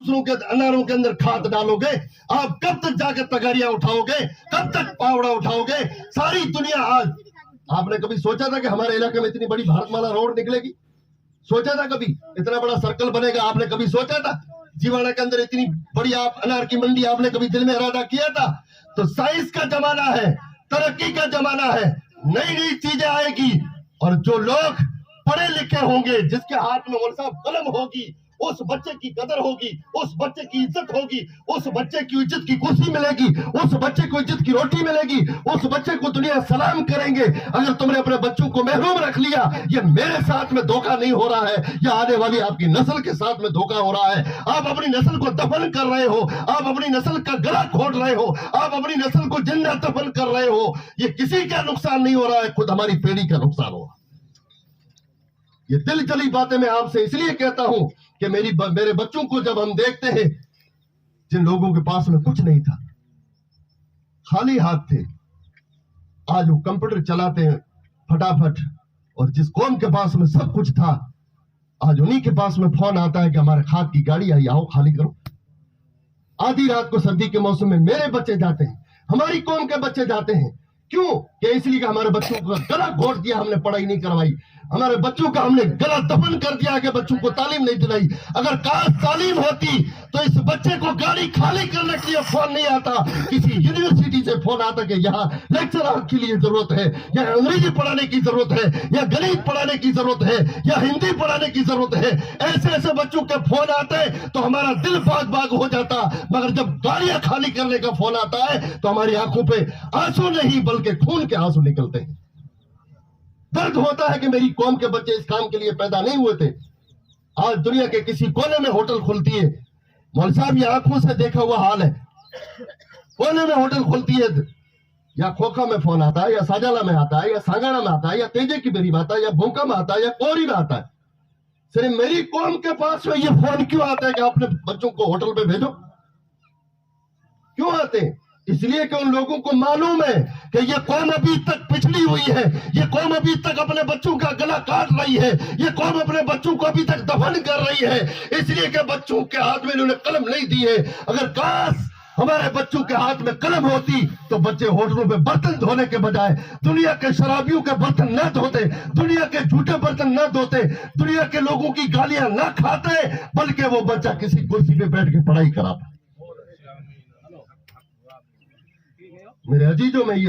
दूसरों के अनारों के अंदर खाद डालोगे? आप कब तक जाकर तगारियां उठाओगे? कब तक पावड़ा उठाओगे? सारी दुनिया आज, आपने कभी सोचा था कि हमारे इलाके में इतनी बड़ी भारतमाला रोड निकलेगी? सोचा था कभी इतना बड़ा सर्कल बनेगा? आपने कभी सोचा था जीवाणा के अंदर इतनी बड़ी आप अनार की मंडी आपने कभी दिल में इरादा किया था? तो साइंस का जमाना है, तरक्की का जमाना है, नई नई चीजें आएगी, और जो लोग पढ़े लिखे होंगे, जिसके हाथ में कलम होगी, उस बच्चे की कदर होगी, उस बच्चे की इज्जत होगी, उस बच्चे की इज्जत की कुर्सी मिलेगी, उस बच्चे को इज्जत की रोटी मिलेगी, उस बच्चे को दुनिया सलाम करेंगे। अगर तुमने अपने बच्चों को महरूम रख लिया, ये मेरे साथ में धोखा नहीं हो रहा है, या आने वाली आपकी नस्ल के साथ में धोखा हो रहा है। आप अपनी नस्ल को दफन कर रहे हो, आप अपनी नस्ल का गला घोट रहे हो, आप अपनी नस्ल को जिंदा दफन कर रहे हो। ये किसी का नुकसान नहीं हो रहा है, खुद हमारी पीढ़ी का नुकसान हो रहा है। ये दिल जली बातें मैं आपसे इसलिए कहता हूं कि मेरे बच्चों को जब हम देखते हैं, जिन लोगों के पास में कुछ नहीं था, खाली हाथ थे, आज वो कंप्यूटर चलाते हैं फटाफट, और जिस कौम के पास में सब कुछ था, आज उन्हीं के पास में फोन आता है कि हमारे खाद की गाड़ी आई, आओ खाली करो। आधी रात को सर्दी के मौसम में मेरे बच्चे जाते हैं, हमारी कौम के बच्चे जाते हैं। क्यों? कि इसलिए कि हमारे बच्चों को गला घोट दिया, हमने पढ़ाई नहीं करवाई, हमारे बच्चों का हमने गला दफन कर दिया कि बच्चों को तालीम नहीं दिलाई। अगर काश तालीम होती तो इस बच्चे को गाड़ी खाली करने के लिए फोन नहीं आता, किसी यूनिवर्सिटी से फोन आता कि यहाँ लेक्चरर के लिए जरूरत है, या अंग्रेजी पढ़ाने की जरूरत है, या गणित पढ़ाने की जरूरत है, या हिंदी पढ़ाने की जरूरत है। ऐसे ऐसे बच्चों के फोन आते तो हमारा दिल बाग बाग हो जाता, मगर जब गाड़ियां खाली करने का फोन आता है तो हमारी आंखों पे आंसू नहीं बल्कि खून के आंसू निकलते हैं। दर्द होता है कि मेरी कौम के बच्चे इस काम के लिए पैदा नहीं हुए थे। आज दुनिया के किसी कोने में होटल खुलती है, मौलवी साहब ये आंखों से देखा हुआ हाल है, कोने में होटल खुलती है, या खोखा में फोन आता है, या साजाला में आता है, या सांगाना में आता है, या तेजे की बेरी में आता है, या भूखा में आता है, या कोरी में आता है। सिर्फ मेरी कौम के पास में ये फोन क्यों आता है कि अपने बच्चों को होटल पे भेजो? क्यों आते हैं? इसलिए कि उन लोगों को मालूम है कि ये कौम अभी तक पिछड़ी हुई है, ये कौम अभी तक अपने बच्चों का गला काट रही है, ये कौम अपने बच्चों को अभी तक दफन कर रही है, इसलिए कि बच्चों के हाथ में इन्होंने कलम नहीं दी है। अगर काश हमारे बच्चों के हाथ में कलम होती तो बच्चे होटलों में बर्तन धोने के बजाय दुनिया के शराबियों के बर्तन न धोते, दुनिया के झूठे बर्तन न धोते, दुनिया के लोगों की गालियां न खाते, बल्कि वो बच्चा किसी कुर्सी पे बैठ के पढ़ाई कराता। मेरे अजीजों में ये